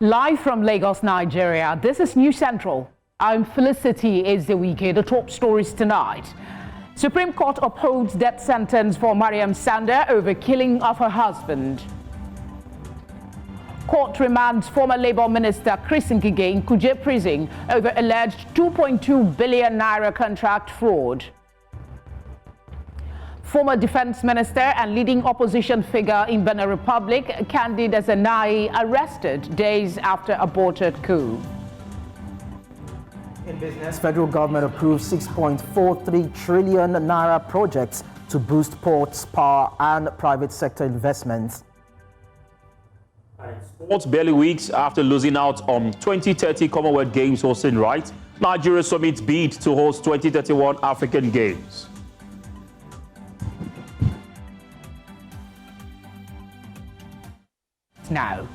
Live from Lagos, Nigeria, this is News Central. I'm Felicity Ezewike. The top stories tonight. Supreme Court upholds death sentence for Maryam Sanda over killing of her husband. Court remands former Labour Minister Chris Ngige in Kuje prison over alleged 2.2 billion naira contract fraud. Former Defense Minister and leading opposition figure in Benin Republic, Candid Ezenai, arrested days after aborted coup. In business, federal government approved 6.43 trillion naira projects to boost ports, power and private sector investments. Sports barely weeks after losing out on 2030 Commonwealth Games hosting rights, Nigeria submits bid to host 2031 African Games. Now.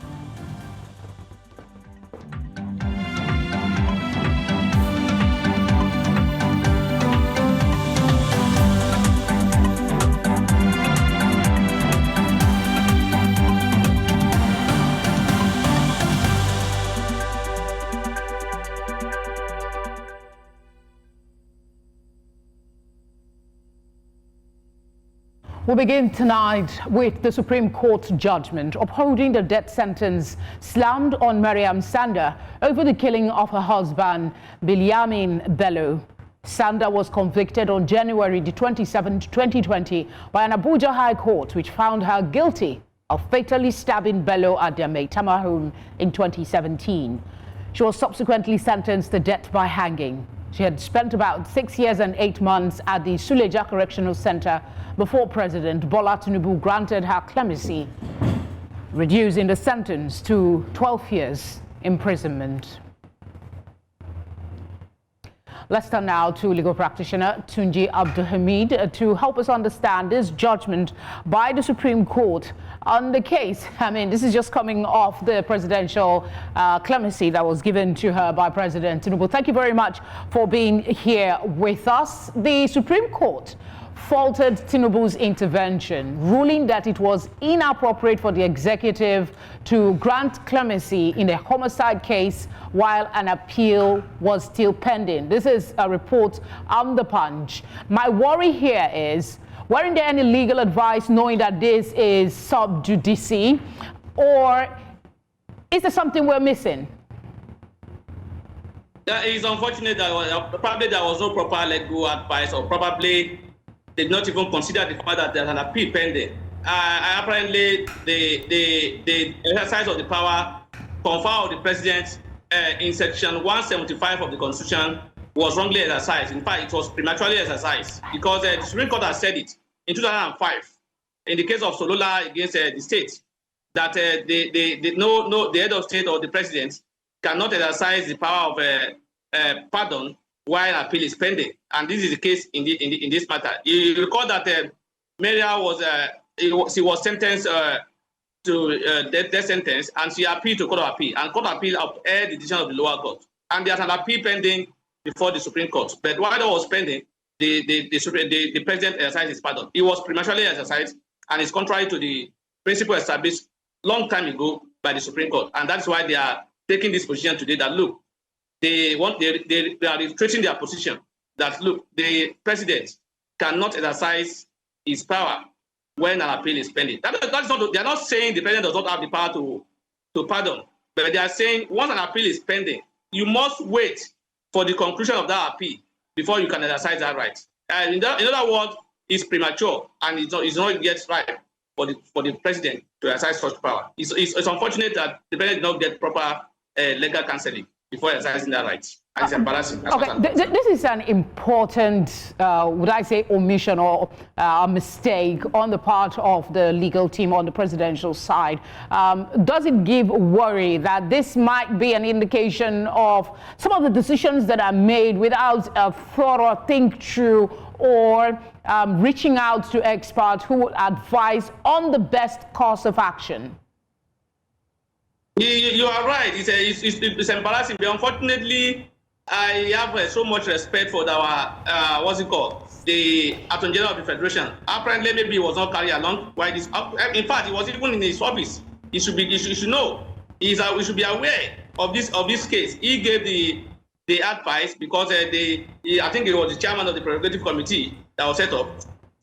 We begin tonight with the Supreme Court's judgment upholding the death sentence slammed on Maryam Sanda over the killing of her husband, Bilyamin Bello. Sanda was convicted on January 27, 2020 by an Abuja High Court, which found her guilty of fatally stabbing Bello at their Maitama home in 2017. She was subsequently sentenced to death by hanging. She had spent about 6 years and 8 months at the Suleja Correctional Center before President Bola Tinubu granted her clemency, reducing the sentence to 12 years imprisonment. Let's turn now to legal practitioner Tunji Abdulhamid to help us understand this judgment by the Supreme Court on the case. I mean, this is just coming off the presidential clemency that was given to her by President Tinubu. Thank you very much for being here with us. The Supreme Court faulted Tinubu's intervention, ruling that it was inappropriate for the executive to grant clemency in a homicide case while an appeal was still pending. This is a report on the Punch. My worry here is, weren't there any legal advice knowing that this is sub judice, or is there something we're missing? That is unfortunate that probably there was no proper legal advice, or probably did not even consider the fact that there's an appeal pending. Apparently, the exercise of the power conferred on the president in section 175 of the Constitution was wrongly exercised. In fact, it was prematurely exercised because the Supreme Court has said it in 2005 in the case of Solola against the state that the head of state or the president cannot exercise the power of pardon while appeal is pending, and this is the case in this matter. You recall that Maria was sentenced to death sentence, and she appealed to Court of Appeal, and Court of Appeal upheld the decision of the lower court, and there's an appeal pending before the Supreme Court. But while that was pending, the president exercised his pardon. It was prematurely exercised, and it's contrary to the principle established long time ago by the Supreme Court, and that's why they are taking this position today. That look, they are retracing their position that look, the president cannot exercise his power when an appeal is pending. That's not, they are not saying the president does not have the power to pardon, but they are saying once an appeal is pending, you must wait for the conclusion of that appeal before you can exercise that right. And in other words, it's premature and it's not yet right for the president to exercise such power. It's unfortunate that the president did not get proper legal counseling before exercising that right. And it's embarrassing. Okay, this is an important, would I say, omission or a mistake on the part of the legal team on the presidential side. Does it give worry that this might be an indication of some of the decisions that are made without a thorough think through or reaching out to experts who would advise on the best course of action? You are right. It's embarrassing, but unfortunately, I have so much respect for our what's it called, the Attorney General of the Federation. Apparently, maybe he was not carried along. Why this? In fact, it was even in his office. He should know is that we should be aware of this case. He gave the advice because I think it was the chairman of the prerogative committee that was set up.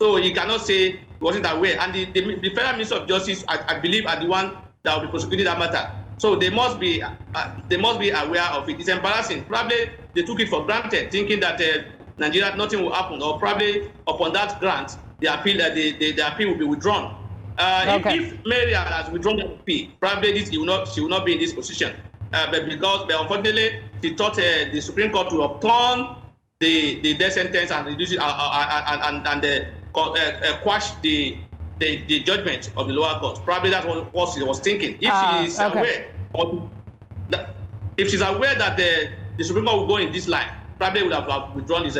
So he cannot say he wasn't aware. And the Federal Minister of Justice, I believe, are the one that will be prosecuting that matter. So they must be aware of it. It's embarrassing. Probably they took it for granted, thinking that Nigeria nothing will happen, or probably upon that grant, the appeal will be withdrawn. If Maryam has withdrawn the appeal, probably she will not be in this position. But unfortunately, she thought the Supreme Court to upturn the death sentence and reduce it and quash the judgment of the lower court. Probably that's what she was thinking. If she is aware, if she's aware that the Supreme Court will go in this line, probably would have withdrawn his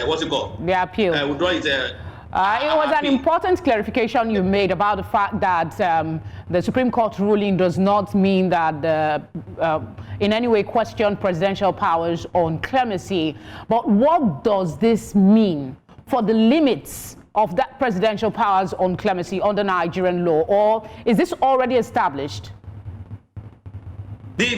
what's it called? The appeal. Withdraw his. It was an important clarification you made about the fact that the Supreme Court ruling does not mean that in any way question presidential powers on clemency. But what does this mean for the limits of that presidential powers on clemency under Nigerian law, or is this already established? This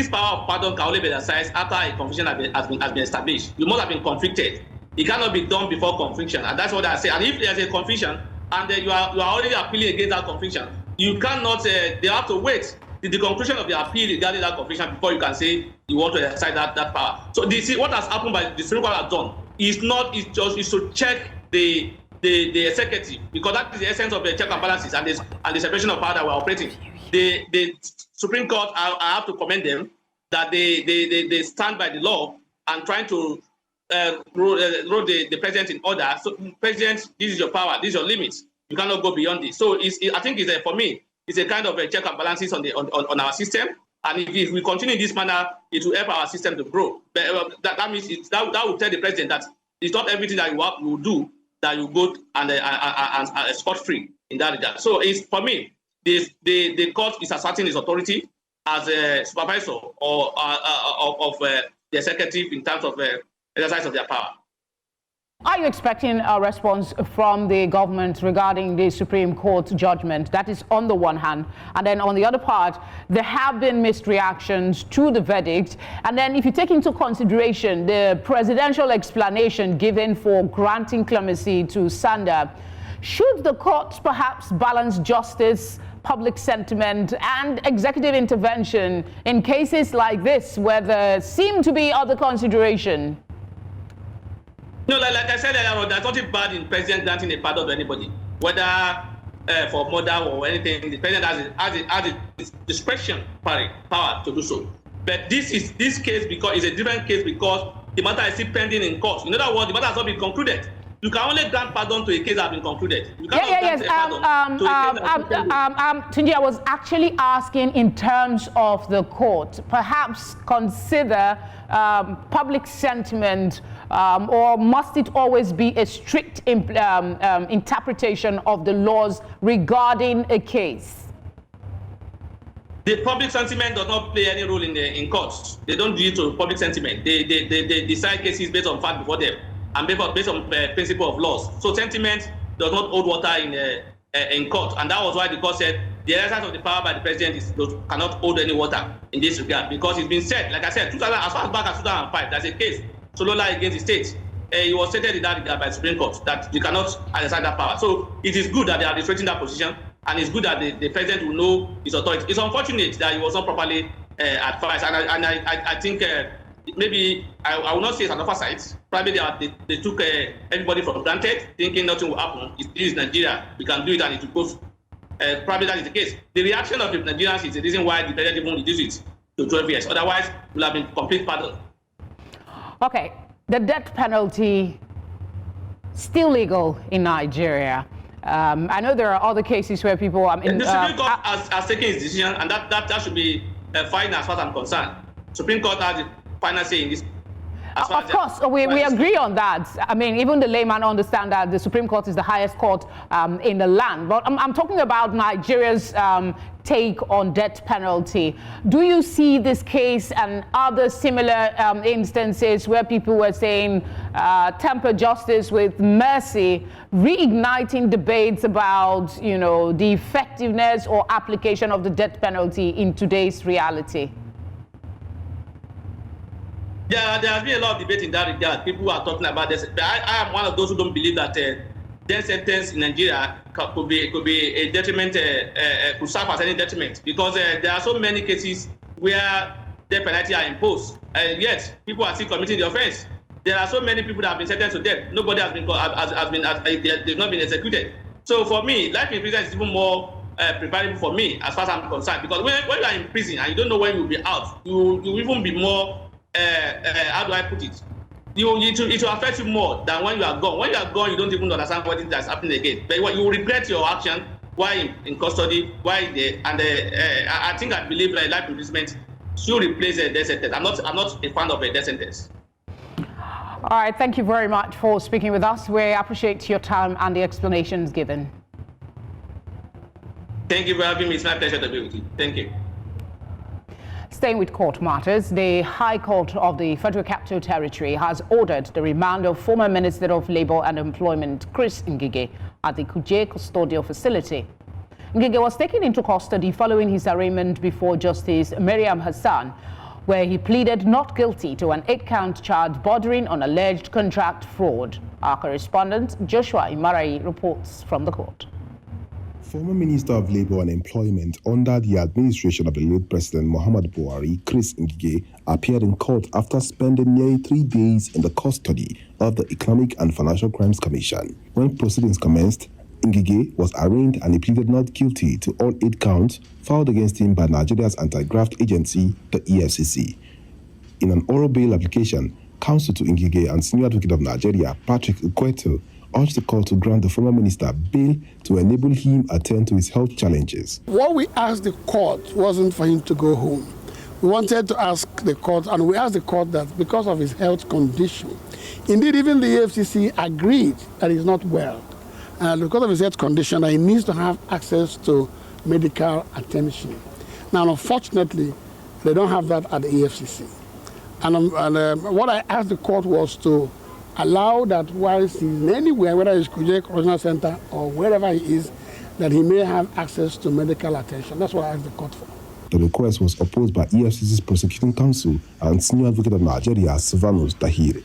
power of pardon can only be exercised after a conviction has been established. You must have been convicted. It cannot be done before conviction, and that's what I say. And if there's a conviction and you are already appealing against that conviction, you cannot. They have to wait the conclusion of the appeal regarding that conviction before you can say you want to exercise that power. So what has happened by the Supreme Court has done is to check the executive, because that is the essence of the check and balances and the separation of power that we're operating. The Supreme Court, I have to commend them that they stand by the law and trying to rule the president in order. So, president, this is your power, this is your limits. You cannot go beyond this. So, I think for me, it's a kind of a check and balances on our system. And if we continue in this manner, it will help our system to grow. But that means that will tell the president that it's not everything that you will do that you go and scot-free in that regard. So, for me, the court is asserting its authority as a supervisor or of the executive in terms of exercise of their power. Are you expecting a response from the government regarding the Supreme Court judgment? That is on the one hand. And then on the other part, there have been mixed reactions to the verdict. And then if you take into consideration the presidential explanation given for granting clemency to Sanda, should the court perhaps balance justice, public sentiment, and executive intervention in cases like this where there seem to be other consideration? No, like I said earlier, there's nothing bad in president granting a pardon to anybody, whether for murder or anything. The president has a discretion power to do so. But this case because it's a different case because the matter is still pending in court. In other words, the matter has not been concluded. You can only grant pardon to a case that has been concluded. You cannot grant a pardon to a case that has been concluded. Tunji, I was actually asking in terms of the court, perhaps consider public sentiment, or must it always be a strict interpretation of the laws regarding a case? The public sentiment does not play any role in courts. They don't deal to public sentiment. They decide cases based on fact before them and based on principle of laws. So sentiment does not hold water in court, and that was why the court said the exercise of the power by the president cannot hold any water in this regard, because it's been said, like I said, as far as back as 2005, there's a case, Solola against the state. It was stated in that regard by the Supreme Court that you cannot exercise that power. So it is good that they are restricting that position, and it's good that the president will know his authority. It's unfortunate that he was not properly advised, and I think maybe I will not say it's an oversight. Probably they took everybody for granted, thinking nothing will happen. This is Nigeria, we can do it, and it will go. Probably that is the case. The reaction of the Nigerians is the reason why the president even reduced it to 12 years. Otherwise, it will have been complete pardon. Okay, the death penalty still legal in Nigeria. I know there are other cases where people. The Supreme Court has taken its decision, and that should be fine as far as I'm concerned. Supreme Court has the final say in this. Of course, we agree on that. I mean, even the layman understand that the Supreme Court is the highest court in the land. But I'm talking about Nigeria's take on death penalty. Do you see this case and other similar instances where people were saying temper justice with mercy, reigniting debates about, you know, the effectiveness or application of the death penalty in today's reality? Yeah, there has been a lot of debate in that regard. People are talking about this. But I am one of those who don't believe that death sentence in Nigeria could be a detriment, could serve as any detriment, because there are so many cases where death penalty are imposed, and yet people are still committing the offense. There are so many people that have been sentenced to death. Nobody has they've not been executed. So for me, life in prison is even more preferable for me as far as I'm concerned, because when you are in prison and you don't know when you'll be out, you even be more. How do I put it? It will affect you more than when you are gone. When you are gone, you don't even understand what is happening again. But you will regret your action while in custody, while there. And I believe like life imprisonment should replace a death sentence. I'm not a fan of a death sentence. All right, thank you very much for speaking with us. We appreciate your time and the explanations given. Thank you for having me. It's my pleasure to be with you. Thank you. Staying with court matters, the High Court of the Federal Capital Territory has ordered the remand of former Minister of Labour and Employment Chris Ngige at the Kuje Custodial Facility. Ngige was taken into custody following his arraignment before Justice Maryam Sanda, where he pleaded not guilty to an 8-count charge bordering on alleged contract fraud. Our correspondent Joshua Imarai reports from the court. Former Minister of Labour and Employment under the administration of the late President Muhammadu Buhari, Chris Ngige, appeared in court after spending nearly 3 days in the custody of the Economic and Financial Crimes Commission. When proceedings commenced, Ngige was arraigned and he pleaded not guilty to all 8 counts filed against him by Nigeria's anti-graft agency, the EFCC. In an oral bail application, counsel to Ngige and Senior Advocate of Nigeria, Patrick Ukweto, urged the court to grant the former minister bail to enable him attend to his health challenges. What we asked the court wasn't for him to go home. We wanted to ask the court, and we asked the court that because of his health condition, indeed even the EFCC agreed that he's not well, and because of his health condition, he needs to have access to medical attention. Now, unfortunately, they don't have that at the EFCC. And what I asked the court was to allow that whilst he's anywhere, whether it's Kuje Custodial Center or wherever he is, that he may have access to medical attention. That's what I asked the court for. The request was opposed by EFCC's prosecuting counsel and Senior Advocate of Nigeria, Silvanus Tahir.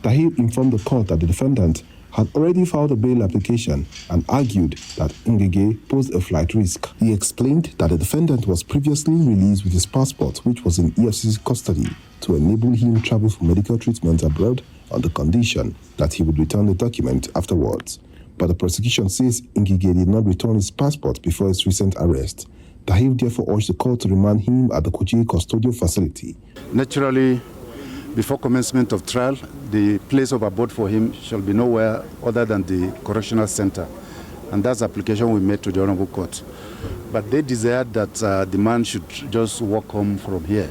Tahir informed the court that the defendant had already filed a bail application and argued that Ngige posed a flight risk. He explained that the defendant was previously released with his passport, which was in EFCC's custody, to enable him travel for medical treatment abroad on the condition that he would return the document afterwards. But the prosecution says Ngige did not return his passport before his recent arrest. Tahir therefore urged the court to remand him at the Kuje Custodial Facility. Naturally, before commencement of trial, the place of abode for him shall be nowhere other than the correctional center. And that's the application we made to the Honorable Court. But they desired that the man should just walk home from here,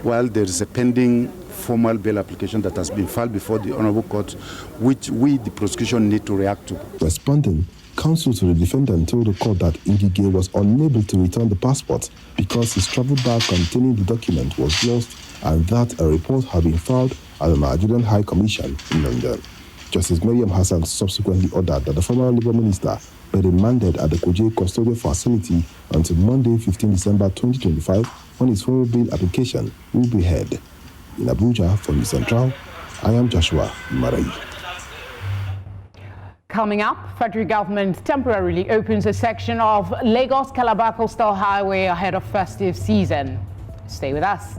while there is a pending formal bail application that has been filed before the Honorable Court, which we, the prosecution, need to react to. Responding, counsel to the defendant told the court that Ngige was unable to return the passport because his travel bag containing the document was lost and that a report had been filed at the Nigerian High Commission in London. Justice Maryam Sanda subsequently ordered that the former Labour Minister be remanded at the Kuje Custodial Facility until Monday, 15 December 2025, when his formal bail application will be heard. In Abuja, from the Central, I am Joshua Marai. Coming up, federal government temporarily opens a section of Lagos-Calabar Coastal Highway ahead of festive season. Stay with us.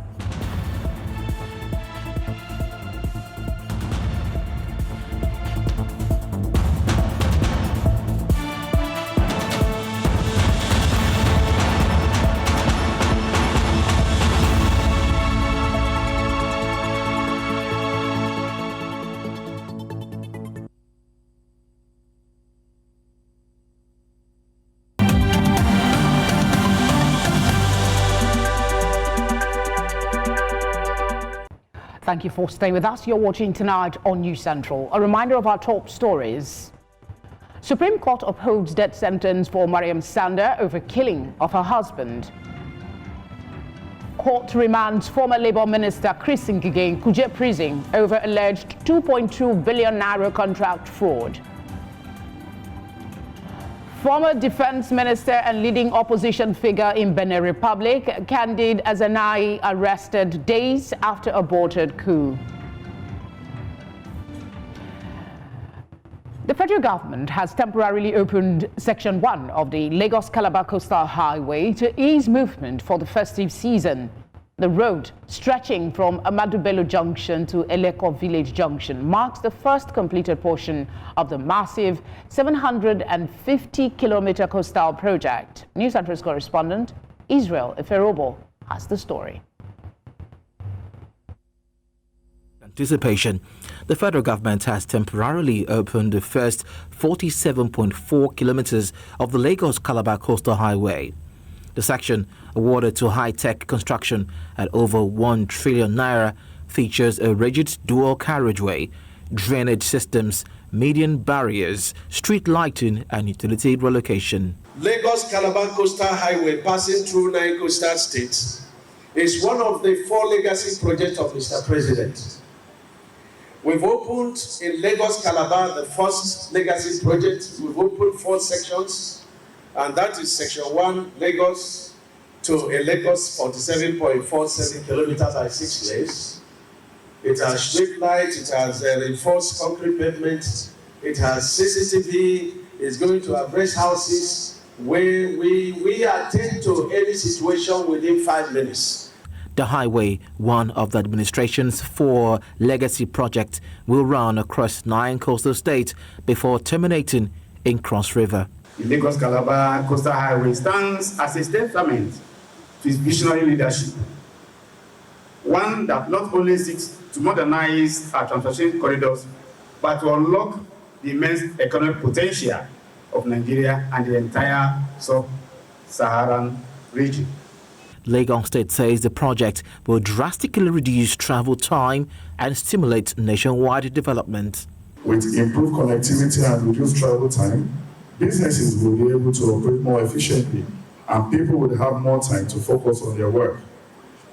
Thank you for staying with us. You're watching Tonight on News Central. A reminder of our top stories. Supreme Court upholds death sentence for Maryam Sanda over killing of her husband. Court remands former Labour Minister Chris Ngige in Kuje prison over alleged 2.2 billion naira contract fraud. Former Defense Minister and leading opposition figure in Benin Republic, Candide Azanai, arrested days after aborted coup. The federal government has temporarily opened Section 1 of the Lagos-Calabar Coastal Highway to ease movement for the festive season. The road, stretching from Ahmadu Bello Junction to Eleko Village Junction, marks the first completed portion of the massive 750-kilometer coastal project. News Central's correspondent, Israel Iferobo, has the story. Anticipation, the federal government has temporarily opened the first 47.4 kilometers of the Lagos-Calabar Coastal Highway. The section, awarded to high-tech construction at over 1 trillion naira, features a rigid dual carriageway, drainage systems, median barriers, street lighting and utility relocation. Lagos-Calabar Coastal Highway, passing through 9 coastal states, is one of the 4 legacy projects of Mr. President. We've opened in Lagos-Calabar the first legacy project. We've opened 4 sections, and that is Section 1, Lagos to Lagos, 47.47 kilometers by 6 lanes. It has street lights, it has reinforced concrete pavement, it has CCTV, it's going to address houses where we attend to any situation within 5 minutes. The highway, one of the administration's 4 legacy projects, will run across 9 coastal states before terminating in Cross River. The Lagos-Calabar Coastal Highway stands as a testament to its visionary leadership, one that not only seeks to modernize our transportation corridors, but to unlock the immense economic potential of Nigeria and the entire sub-Saharan region. Lagos State says the project will drastically reduce travel time and stimulate nationwide development. With improved connectivity and reduced travel time, businesses will be able to operate more efficiently and people will have more time to focus on their work.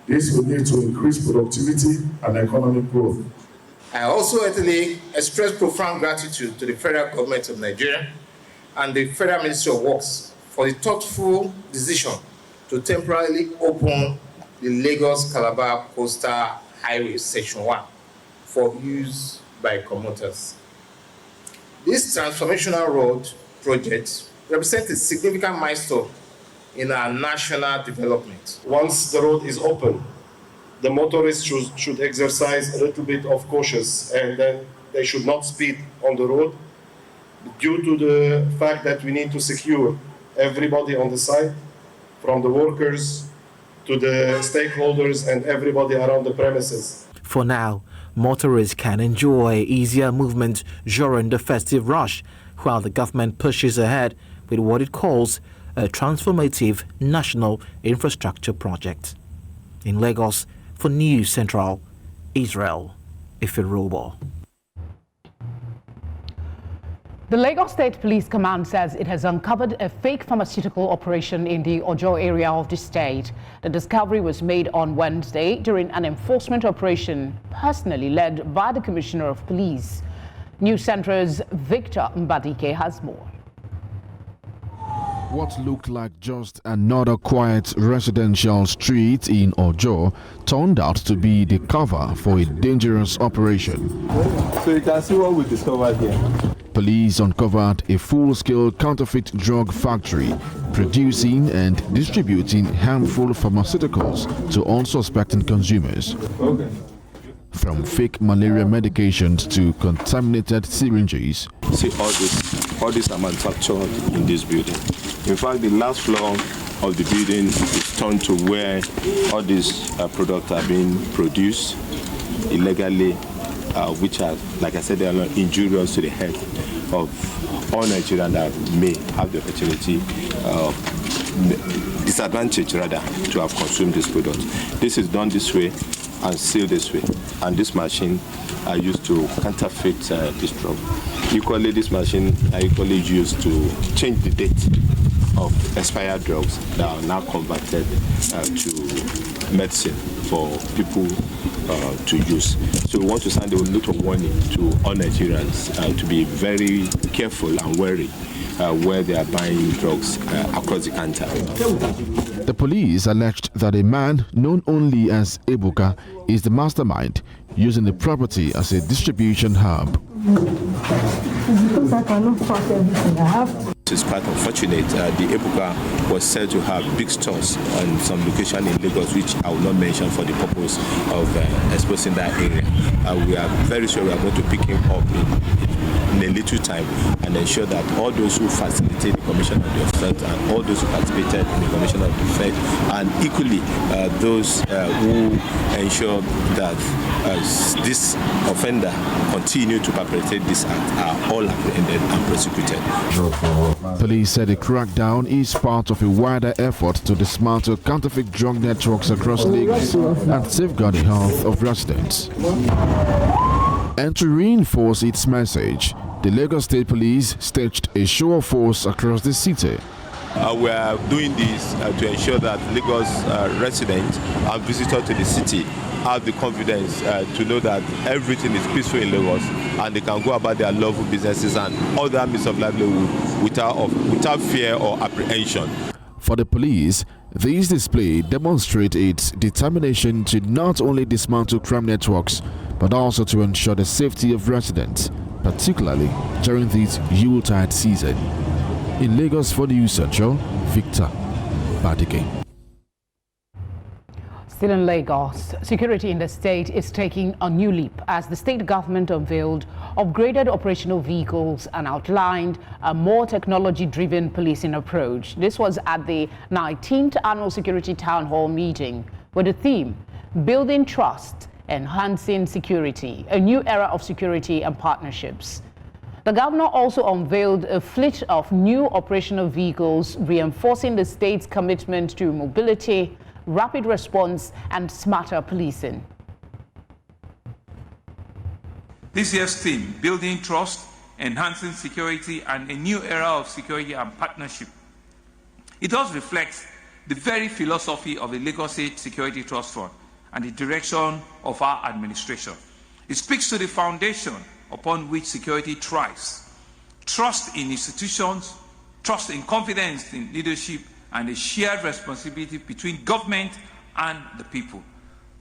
This will lead to increased productivity and economic growth. I also express profound gratitude to the federal government of Nigeria and the Federal Ministry of Works for the thoughtful decision to temporarily open the Lagos-Calabar Coastal Highway Section 1 for use by commuters. This transformational road project represents a significant milestone in our national development. Once the road is open, the motorists should exercise a little bit of caution, and then they should not speed on the road due to the fact that we need to secure everybody on the site, from the workers to the stakeholders and everybody around the premises. For now, motorists can enjoy easier movement during the festive rush, while the government pushes ahead with what it calls a transformative national infrastructure project. In Lagos, for News Central, Israel Iferobo. The Lagos State Police Command says it has uncovered a fake pharmaceutical operation in the Ojo area of the state. The discovery was made on Wednesday during an enforcement operation personally led by the Commissioner of Police. News Center's Victor Mbadike has more. What looked like just another quiet residential street in Ojo turned out to be the cover for a dangerous operation. So you can see what we discovered here. Police uncovered a full-scale counterfeit drug factory producing and distributing harmful pharmaceuticals to unsuspecting consumers. Okay. From fake malaria medications to contaminated syringes. See, all these are manufactured in this building. In fact, the last floor of the building is turned to where all these products are being produced illegally, which are, like I said, they are not injurious to the health of all Nigerians that may have the opportunity, disadvantage rather, to have consumed this product. This is done this way and sealed this way. And this machine are used to counterfeit this drug. Equally, this machine are equally used to change the date of expired drugs that are now converted to medicine for people to use. So we want to send a note of warning to all Nigerians to be very careful and wary where they are buying drugs across the counter. The police alleged that a man known only as Ebuka is the mastermind, using the property as a distribution hub. Because I cannot pass everything I have. It's quite unfortunate. The Ebuka was said to have big stores on some location in Lagos, which I will not mention for the purpose of exposing that area. We are very sure we are going to pick him up in a little time and ensure that all those who facilitate the commission of the offense and all those who participated in the commission of the offense, and equally those who ensure that this offender continue to perpetrate this act are all apprehended and prosecuted. Police said the crackdown is part of a wider effort to dismantle counterfeit drug networks across Lagos and safeguard the health of residents. And to reinforce its message, the Lagos State Police staged a show of force across the city. We are doing this to ensure that Lagos residents and visitors to the city have the confidence to know that everything is peaceful in Lagos and they can go about their lawful businesses and other means of livelihood without fear or apprehension. For the police, this display demonstrates its determination to not only dismantle crime networks, but also to ensure the safety of residents, particularly during this Yuletide season. In Lagos for News Central, Victor Badike. Still in Lagos, security in the state is taking a new leap as the state government unveiled upgraded operational vehicles and outlined a more technology-driven policing approach. This was at the 19th Annual Security Town Hall meeting with the theme, Building Trust, Enhancing Security, a new era of security and partnerships. The governor also unveiled a fleet of new operational vehicles, reinforcing the state's commitment to mobility, rapid response, and smarter policing. This year's theme, Building Trust, Enhancing Security, and a new era of security and partnership. It does reflect the very philosophy of the Lagos State Security Trust Fund and the direction of our administration. It speaks to the foundation upon which security thrives. Trust in institutions, trust in confidence in leadership, and a shared responsibility between government and the people.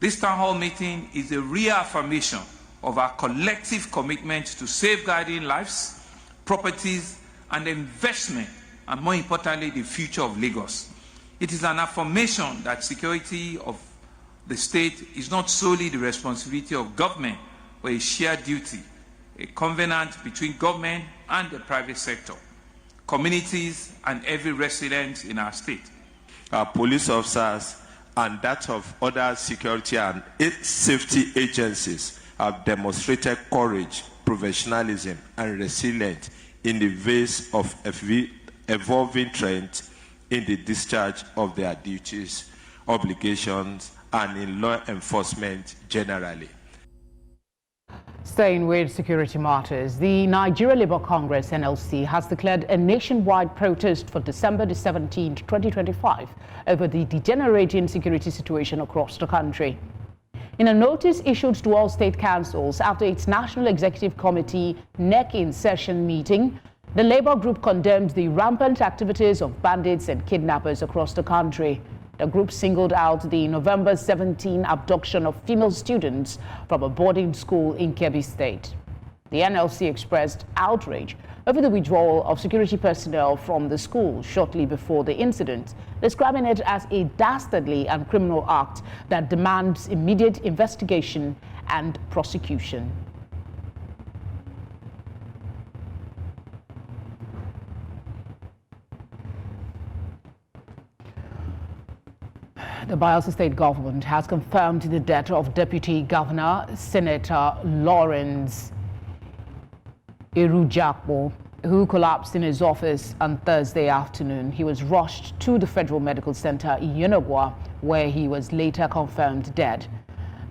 This town hall meeting is a reaffirmation of our collective commitment to safeguarding lives, properties, and investment, and more importantly, the future of Lagos. It is an affirmation that security of the state is not solely the responsibility of government, but a shared duty, a covenant between government and the private sector, communities, and every resident in our state. Our police officers and that of other security and safety agencies have demonstrated courage, professionalism, and resilience in the face of evolving trends in the discharge of their duties, obligations, and in law enforcement generally. Staying with security matters, the Nigeria Labour Congress (NLC) has declared a nationwide protest for December the 17th, 2025 over the degenerating security situation across the country. In a notice issued to all state councils after its National Executive Committee NEC in session meeting, the Labour group condemned the rampant activities of bandits and kidnappers across the country. The group singled out the November 17 abduction of female students from a boarding school in Kebbi State. The NLC expressed outrage over the withdrawal of security personnel from the school shortly before the incident, describing it as a dastardly and criminal act that demands immediate investigation and prosecution. The Bayelsa State government has confirmed the death of Deputy Governor Senator Lawrence Irujakpo, who collapsed in his office on Thursday afternoon. He was rushed to the Federal Medical Center in Yenagua, where he was later confirmed dead.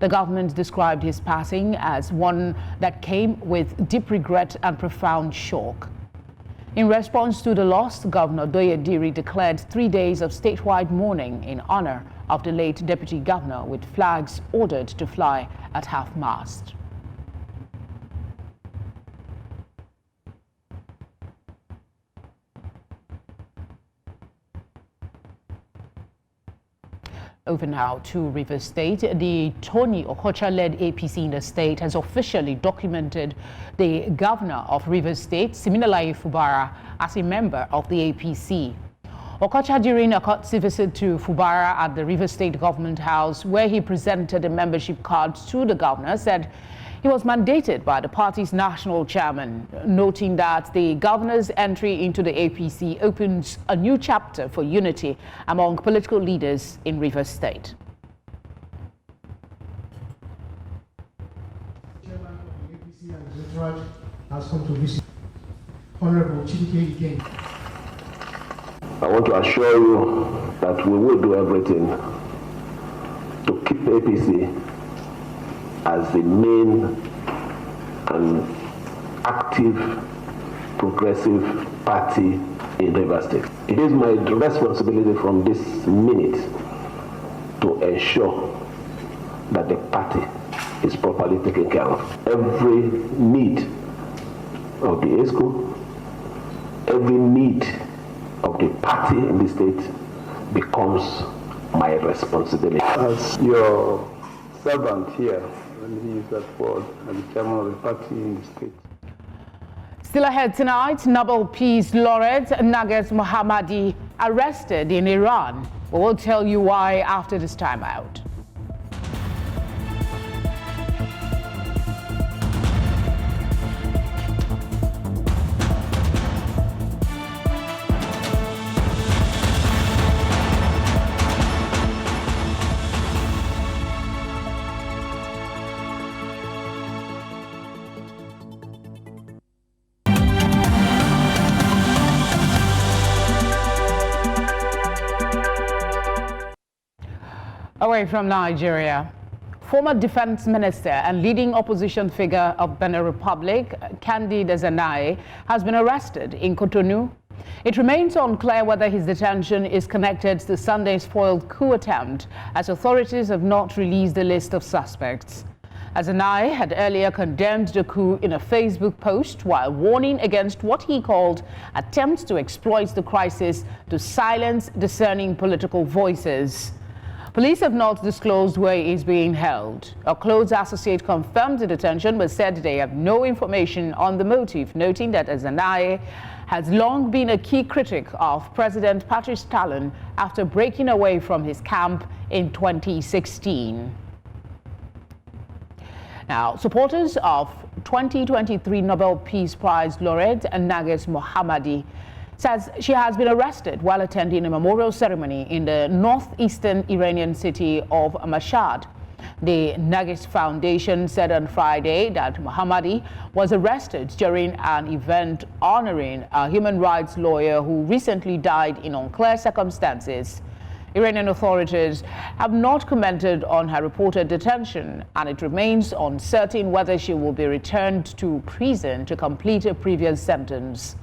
The government described his passing as one that came with deep regret and profound shock. In response to the loss, Governor Doyediri declared 3 days of statewide mourning in honor of the late Deputy Governor, with flags ordered to fly at half-mast. Over now to Rivers State. The Tony Okocha-led APC in the state has officially documented the governor of Rivers State, Siminalayi Fubara, as a member of the APC. Okocha, during a courtesy visit to Fubara at the Rivers State Government House, where he presented a membership card to the governor, said he was mandated by the party's national chairman, noting that the governor's entry into the APC opens a new chapter for unity among political leaders in Rivers State. Chairman of the APC and his entourage has come to visit Honorable Chidike again. I want to assure you that we will do everything to keep APC as the main and active progressive party in Rivers State. It is my responsibility from this minute to ensure that the party is properly taken care of. Every need of the ESCO, every need of the party in the state becomes my responsibility. As your servant here, when he is at board and the chairman of the party in the state. Still ahead tonight, Nobel Peace Laureate Naguez Mohammadi arrested in Iran. We will tell you why after this time out. Away from Nigeria, former defense minister and leading opposition figure of Benin Republic, Candide Ezanaye, has been arrested in Cotonou. It remains unclear whether his detention is connected to Sunday's foiled coup attempt, as authorities have not released the list of suspects. Ezanaye had earlier condemned the coup in a Facebook post while warning against what he called attempts to exploit the crisis to silence discerning political voices. Police have not disclosed where he is being held. A close associate confirmed the detention but said they have no information on the motive, noting that Ezanaye has long been a key critic of President Patrice Talon after breaking away from his camp in 2016. Now, supporters of 2023 Nobel Peace Prize laureate Naguez Mohammadi says she has been arrested while attending a memorial ceremony in the northeastern Iranian city of Mashhad. The Naguez Foundation said on Friday that Mohammadi was arrested during an event honoring a human rights lawyer who recently died in unclear circumstances. Iranian authorities have not commented on her reported detention, and it remains uncertain whether she will be returned to prison to complete a previous sentence.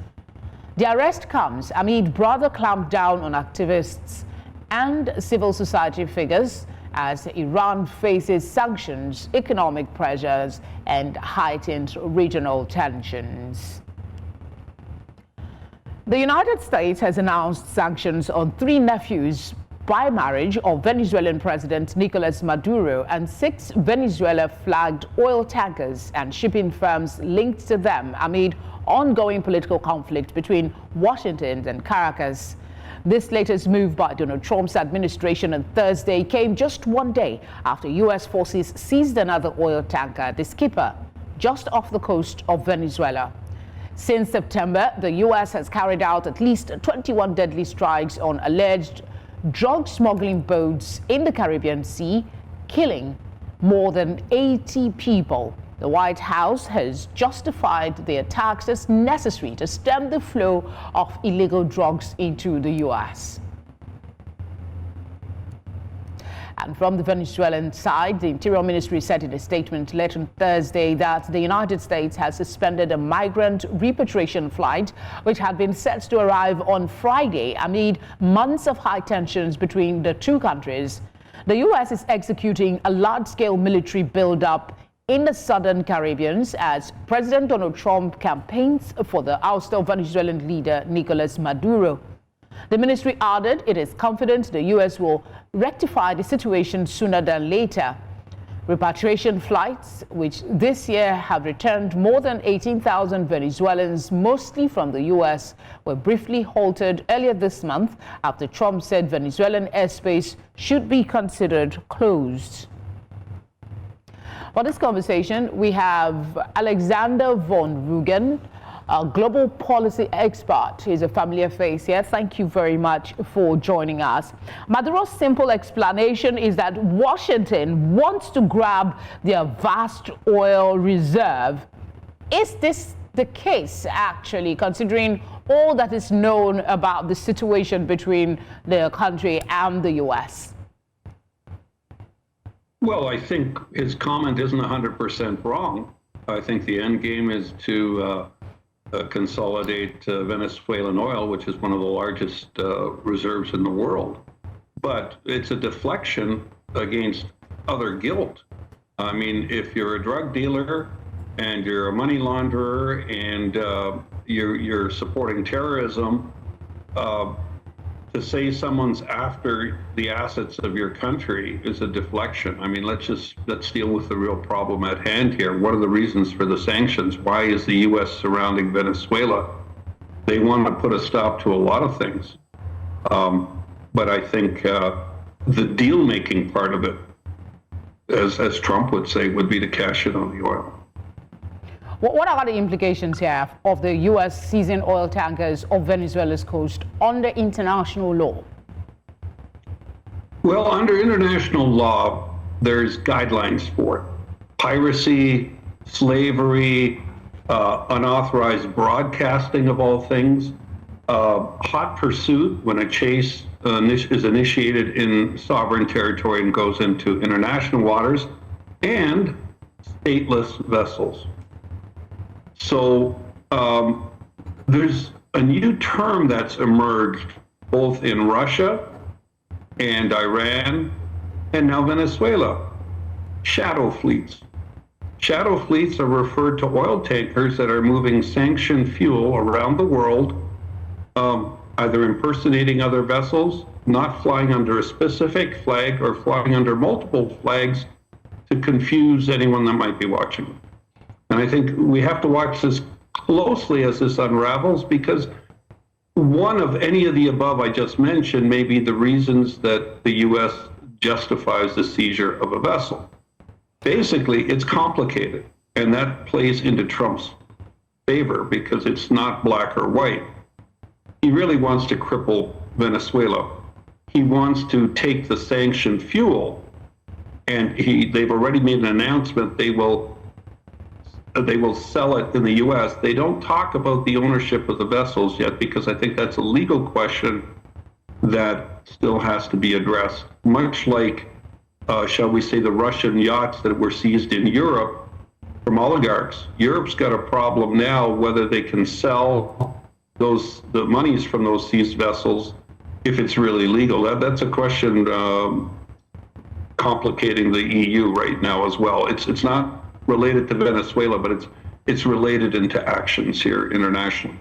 The arrest comes amid broader clampdown on activists and civil society figures as Iran faces sanctions, economic pressures, and heightened regional tensions. The United States has announced sanctions on 3 nephews by marriage of Venezuelan President Nicolas Maduro and 6 Venezuela-flagged oil tankers and shipping firms linked to them amid ongoing political conflict between Washington and Caracas. This latest move by Donald Trump's administration on Thursday came just 1 day after U.S. forces seized another oil tanker, the Skipper, just off the coast of Venezuela. Since September, the U.S. has carried out at least 21 deadly strikes on alleged drug smuggling boats in the Caribbean Sea, killing more than 80 people. The White House has justified the attacks as necessary to stem the flow of illegal drugs into the U.S. And from the Venezuelan side, the Interior Ministry said in a statement late on Thursday that the United States has suspended a migrant repatriation flight which had been set to arrive on Friday amid months of high tensions between the two countries. The U.S. is executing a large-scale military buildup in the southern Caribbean as President Donald Trump campaigns for the ouster of Venezuelan leader Nicolas Maduro. The ministry added it is confident the U.S. will rectify the situation sooner than later. Repatriation flights, which this year have returned more than 18,000 Venezuelans, mostly from the U.S., were briefly halted earlier this month after Trump said Venezuelan airspace should be considered closed. For this conversation, we have Alexander von Rugen, a global policy expert. He's a familiar face here. Thank you very much for joining us. Maduro's simple explanation is that Washington wants to grab their vast oil reserve. Is this the case, actually, considering all that is known about the situation between the country and the U.S.? Well, I think his comment isn't 100% wrong. I think the end game is to consolidate Venezuelan oil, which is one of the largest reserves in the world. But it's a deflection against other guilt. I mean, if you're a drug dealer and you're a money launderer and you're supporting terrorism, to say someone's after the assets of your country is a deflection. I mean, let's deal with the real problem at hand here. What are the reasons for the sanctions? Why is the U.S. surrounding Venezuela? They want to put a stop to a lot of things. But I think the deal-making part of it, as Trump would say, would be to cash in on the oil. What are the implications here of the U.S. seizing oil tankers off Venezuela's coast under international law? Well, under international law, there's guidelines for it. Piracy, slavery, unauthorized broadcasting of all things, hot pursuit when a chase is initiated in sovereign territory and goes into international waters, and stateless vessels. So there's a new term that's emerged both in Russia and Iran and now Venezuela, shadow fleets. Shadow fleets are referred to oil tankers that are moving sanctioned fuel around the world, either impersonating other vessels, not flying under a specific flag, or flying under multiple flags to confuse anyone that might be watching. And I think we have to watch this closely as this unravels, because one of any of the above I just mentioned may be the reasons that the U.S. justifies the seizure of a vessel. Basically, it's complicated, and that plays into Trump's favor because it's not black or white. He really wants to cripple Venezuela. He wants to take the sanctioned fuel, and they've already made an announcement they will sell it in the U.S. They don't talk about the ownership of the vessels yet, because I think that's a legal question that still has to be addressed. Much like, shall we say, the Russian yachts that were seized in Europe from oligarchs. Europe's got a problem now whether they can sell the monies from those seized vessels if it's really legal. That's a question complicating the EU right now as well. It's not related to Venezuela, but it's related into actions here internationally.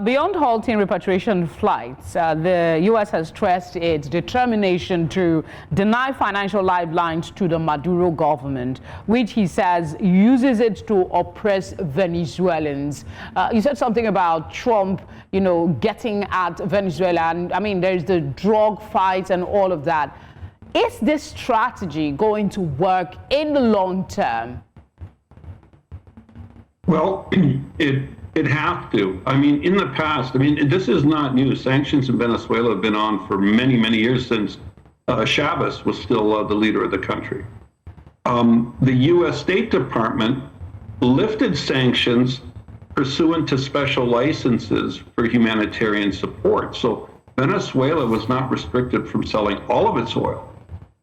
Beyond halting repatriation flights, the U.S. has stressed its determination to deny financial lifelines to the Maduro government, which he says uses it to oppress Venezuelans. You said something about Trump, getting at Venezuela, and I mean, there's the drug fights and all of that. Is this strategy going to work in the long term? Well, it has to. I mean, in the past, this is not new. Sanctions in Venezuela have been on for many, many years, since Chavez was still the leader of the country. The U.S. State Department lifted sanctions pursuant to special licenses for humanitarian support. So Venezuela was not restricted from selling all of its oil.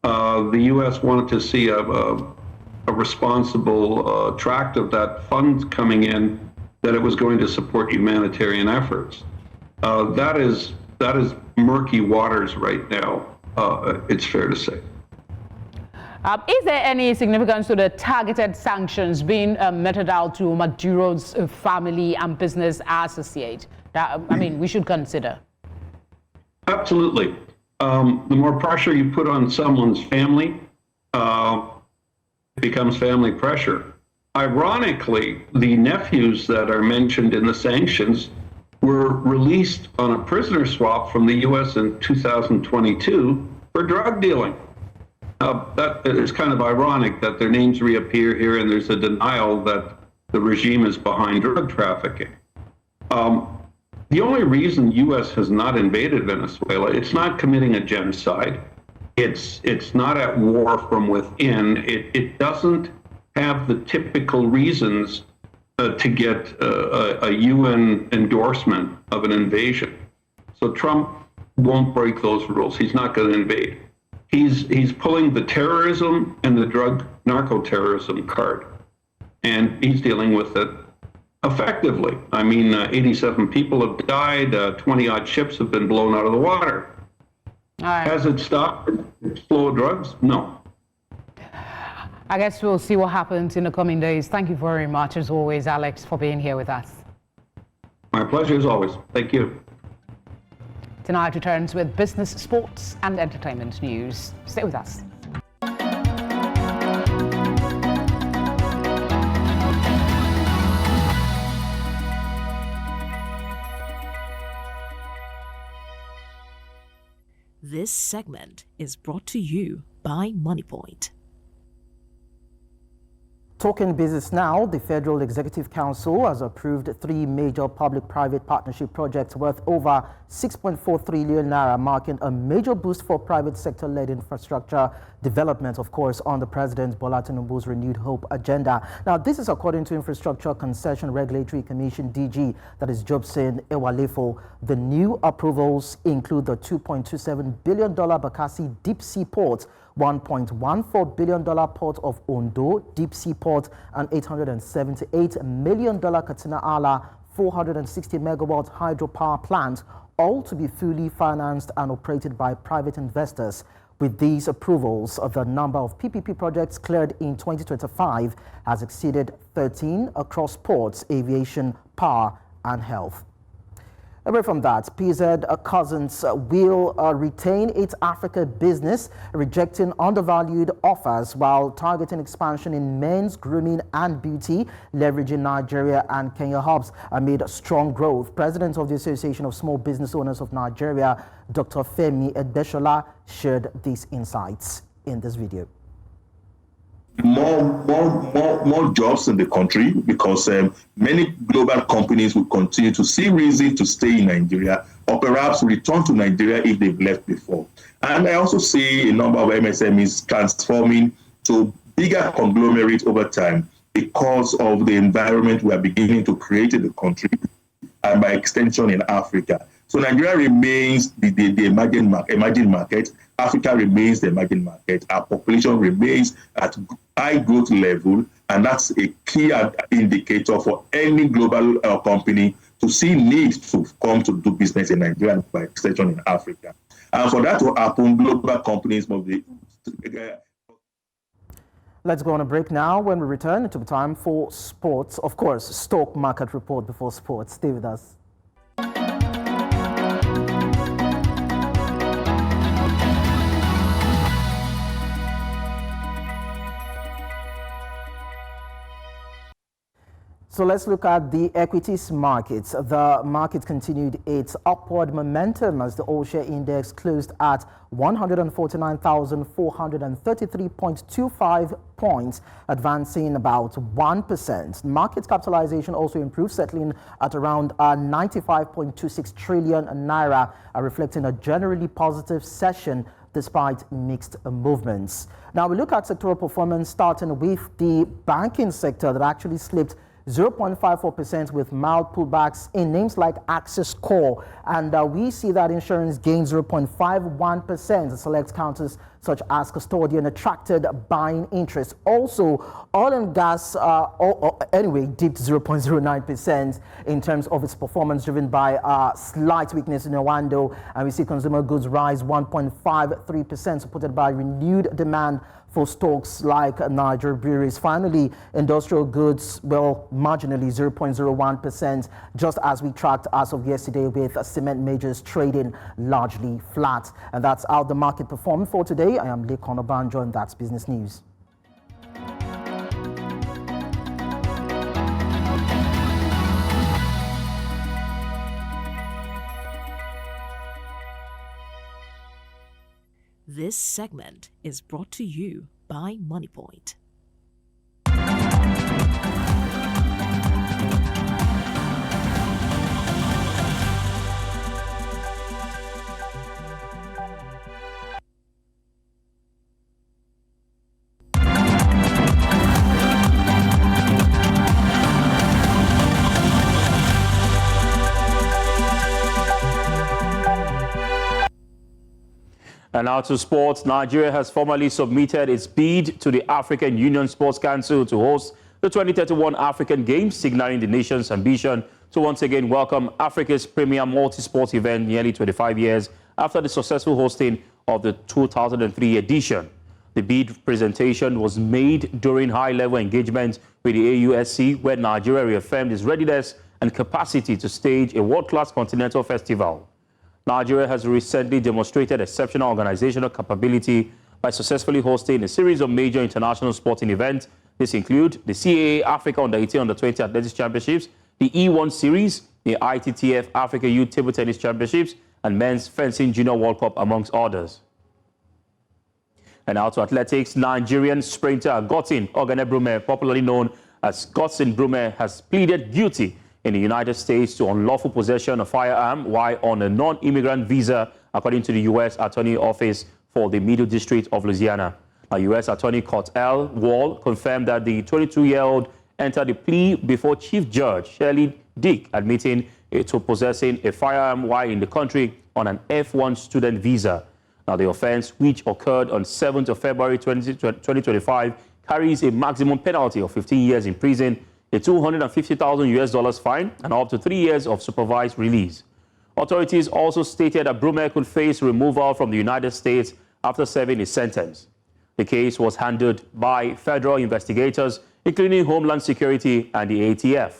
the U.S. wanted to see a responsible tract of that fund coming in, that it was going to support humanitarian efforts. That is murky waters right now, it's fair to say. Is there any significance to the targeted sanctions being meted out to Maduro's family and business associate that, we should consider? Absolutely. The more pressure you put on someone's family, it becomes family pressure. Ironically, the nephews that are mentioned in the sanctions were released on a prisoner swap from the U.S. in 2022 for drug dealing. That is kind of ironic that their names reappear here and there's a denial that the regime is behind drug trafficking. The only reason U.S. has not invaded Venezuela, it's not committing a genocide. It's not at war from within. It doesn't have the typical reasons to get a UN endorsement of an invasion. So Trump won't break those rules. He's not going to invade. He's pulling the terrorism and the narco-terrorism card, and he's dealing with it effectively. 87 people have died, 20-odd ships have been blown out of the water. All right. Has it stopped the flow of drugs? No. I guess we'll see what happens in the coming days. Thank you very much, as always, Alex, for being here with us. My pleasure, as always. Thank you. Tonight returns with business, sports, and entertainment news. Stay with us. This segment is brought to you by MoneyPoint. Talking business now, the Federal Executive Council has approved 3 major public-private partnership projects worth over 6.4 trillion naira, marking a major boost for private sector-led infrastructure development, of course, on the President Bola Tinubu's renewed hope agenda. Now, this is according to Infrastructure Concession Regulatory Commission DG, that is Jobson Ewalefo. The new approvals include the $2.27 billion Bakassi Deep Sea Port, $1.14 billion Port of Ondo Deep Sea Port, and $878 million Katina Ala 460 megawatt hydropower plant, all to be fully financed and operated by private investors. With these approvals, the number of PPP projects cleared in 2025 has exceeded 13 across ports, aviation, power, and health. Away from that, PZ Cousins will retain its Africa business, rejecting undervalued offers while targeting expansion in men's grooming and beauty, leveraging Nigeria and Kenya hubs amid strong growth. President of the Association of Small Business Owners of Nigeria, Dr. Femi Edeshola, shared these insights in this video. More jobs in the country, because many global companies will continue to see reason to stay in Nigeria, or perhaps return to Nigeria if they've left before. And I also see a number of MSMEs transforming to bigger conglomerates over time because of the environment we are beginning to create in the country and by extension in Africa. So Nigeria remains the emerging market. Africa remains the emerging market. Our population remains at high growth level, and that's a key indicator for any global company to see need to come to do business in Nigeria and by extension in Africa. And for that to happen, global companies must be... Let's go on a break now. When we return, it will be time for sports. Of course, stock market report before sports. Stay with us. So let's look at the equities markets. The market continued its upward momentum as the all-share index closed at 149,433.25 points, advancing about 1%. Market capitalization also improved, settling at around 95.26 trillion naira, reflecting a generally positive session despite mixed movements. Now we look at sectoral performance, starting with the banking sector that actually slipped 0.54% with mild pullbacks in names like Access Core, and we see that insurance gained 0.51%. Select counters such as custodian attracted buying interest. Also, oil and gas dipped 0.09% in terms of its performance, driven by slight weakness in Owando, and we see consumer goods rise 1.53%, supported by renewed demand for stocks like Niger breweries. Finally, industrial goods, marginally 0.01%, just as we tracked as of yesterday, with cement majors trading largely flat. And that's how the market performed for today. I am Lekon Obanjo, and that's Business News. This segment is brought to you by MoneyPoint. And now to sports. Nigeria has formally submitted its bid to the African Union Sports Council to host the 2031 African Games, signaling the nation's ambition to once again welcome Africa's premier multi-sport event nearly 25 years after the successful hosting of the 2003 edition. The bid presentation was made during high-level engagement with the AUSC, where Nigeria reaffirmed its readiness and capacity to stage a world-class continental festival. Nigeria has recently demonstrated exceptional organizational capability by successfully hosting a series of major international sporting events. This include the CAA Africa Under-18 Under-20 Athletics Championships, the E1 Series, the ITTF Africa Youth Table Tennis Championships, and Men's Fencing Junior World Cup, amongst others. And now to athletics. Nigerian sprinter Gotin Ogene-Brume, popularly known as Godson Brume, has pleaded guilty in the United States to unlawful possession of firearm while on a non-immigrant visa, according to the U.S. Attorney Office for the Middle District of Louisiana. Now, U.S. Attorney Cortel Wall confirmed that the 22-year-old entered the plea before Chief Judge Shirley Dick, admitting to possessing a firearm while in the country on an F1 student visa. Now, the offense, which occurred on 7th of February 2025, carries a maximum penalty of 15 years in prison, a $250,000 fine, and up to 3 years of supervised release. Authorities also stated that Brume could face removal from the United States after serving his sentence. The case was handled by federal investigators, including Homeland Security and the ATF.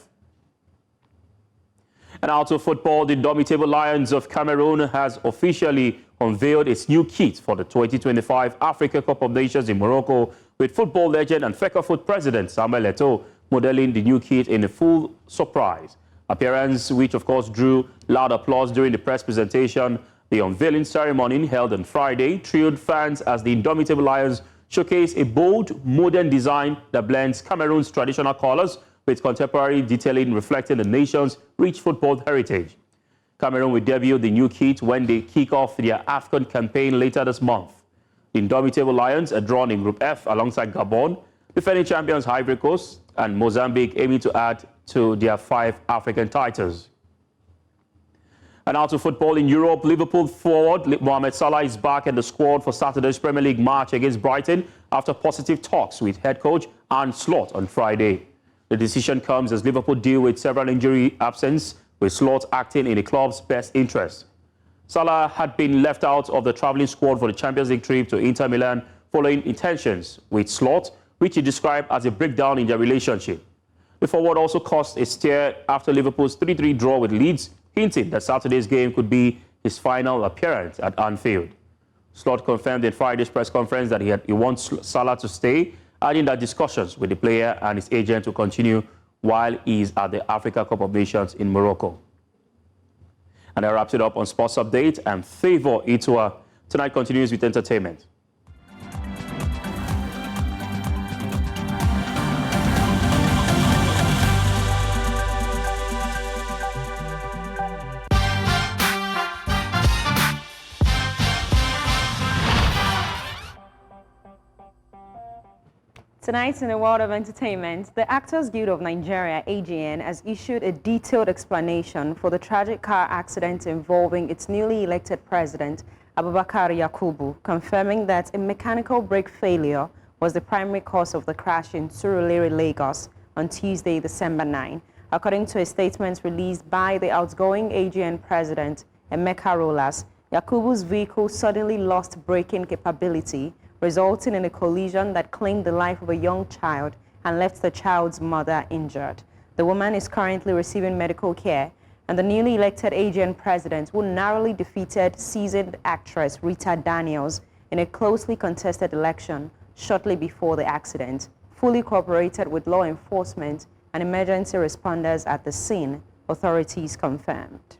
And out of football, the Indomitable Lions of Cameroon has officially unveiled its new kit for the 2025 Africa Cup of Nations in Morocco, with football legend and Fecafoot president Samuel Eto'o modeling the new kit in a full surprise appearance, which of course drew loud applause during the press presentation. The unveiling ceremony, held on Friday, thrilled fans as the Indomitable Lions showcase a bold, modern design that blends Cameroon's traditional colors with contemporary detailing reflecting the nation's rich football heritage. Cameroon will debut the new kit when they kick off their AFCON campaign later this month. The Indomitable Lions are drawn in Group F alongside Gabon, defending champions Ivory Coast, and Mozambique, aiming to add to their 5 African titles. And out to football in Europe, Liverpool forward Mohamed Salah is back in the squad for Saturday's Premier League match against Brighton after positive talks with head coach Arne Slot on Friday. The decision comes as Liverpool deal with several injury absence, with Slot acting in the club's best interest. Salah had been left out of the travelling squad for the Champions League trip to Inter Milan following intentions with Slot, which he described as a breakdown in their relationship. The forward also caused a stir after Liverpool's 3-3 draw with Leeds, hinting that Saturday's game could be his final appearance at Anfield. Slot confirmed in Friday's press conference that he wants Salah to stay, adding that discussions with the player and his agent will continue while he is at the Africa Cup of Nations in Morocco. And that wraps it up on Sports Update. I'm Favor Itua. Tonight continues with entertainment. Tonight in the world of entertainment, the Actors Guild of Nigeria, AGN, has issued a detailed explanation for the tragic car accident involving its newly elected president, Abubakar Yakubu, confirming that a mechanical brake failure was the primary cause of the crash in Surulere, Lagos on Tuesday, December 9. According to a statement released by the outgoing AGN president, Emeka Rollas, Yakubu's vehicle suddenly lost braking capability, resulting in a collision that claimed the life of a young child and left the child's mother injured. The woman is currently receiving medical care, and the newly elected AGN president, who narrowly defeated seasoned actress Rita Daniels in a closely contested election shortly before the accident, fully cooperated with law enforcement and emergency responders at the scene, authorities confirmed.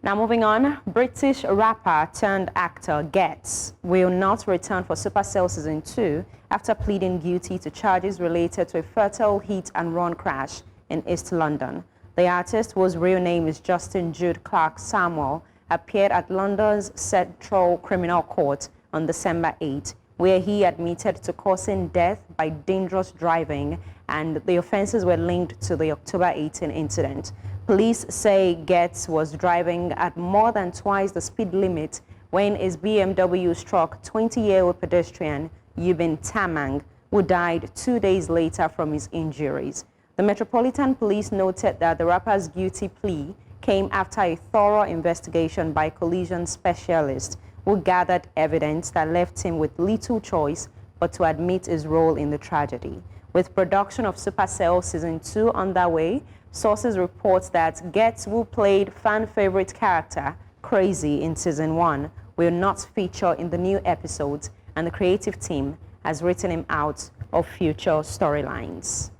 Now moving on, British rapper turned actor Gets will not return for Supercell Season 2 after pleading guilty to charges related to a fatal hit-and-run crash in East London. The artist, whose real name is Justin Jude Clark Samuel, appeared at London's Central Criminal Court on December 8, where he admitted to causing death by dangerous driving, and the offenses were linked to the October 18 incident. Police say Getz was driving at more than twice the speed limit when his BMW struck 20-year-old pedestrian Yubin Tamang, who died 2 days later from his injuries. The Metropolitan Police noted that the rapper's guilty plea came after a thorough investigation by collision specialists who gathered evidence that left him with little choice but to admit his role in the tragedy. With production of Supercell Season 2 underway, sources report that Getz, who played fan-favorite character Crazy in Season 1, will not feature in the new episodes, and the creative team has written him out of future storylines.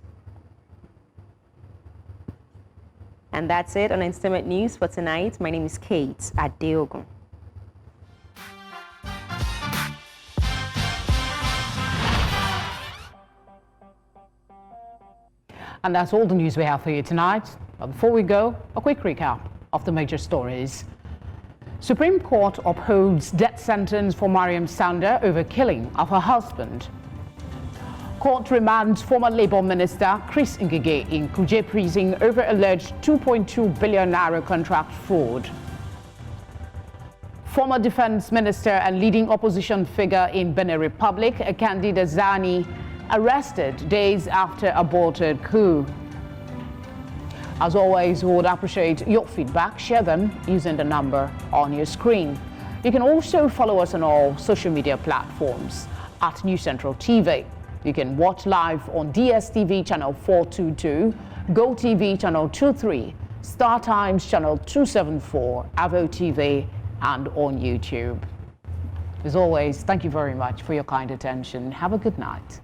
And that's it on Entertainment News for tonight. My name is Kate Adeogun. And that's all the news we have for you tonight. But before we go, a quick recap of the major stories. Supreme Court upholds death sentence for Maryam Sanda over killing of her husband. Court remands former Labour Minister Chris Ngige in Kuje prison over alleged 2.2 billion naira contract fraud. Former Defense Minister and leading opposition figure in Benin Republic, Kandida Zani, arrested days after aborted coup. As always, we would appreciate your feedback. Share them using the number on your screen. You can also follow us on all social media platforms at News Central TV. You can watch live on DSTV channel 422, GoTV channel 23, Star Times channel 274, Avo TV, and on YouTube. As always, thank you very much for your kind attention. Have a good night.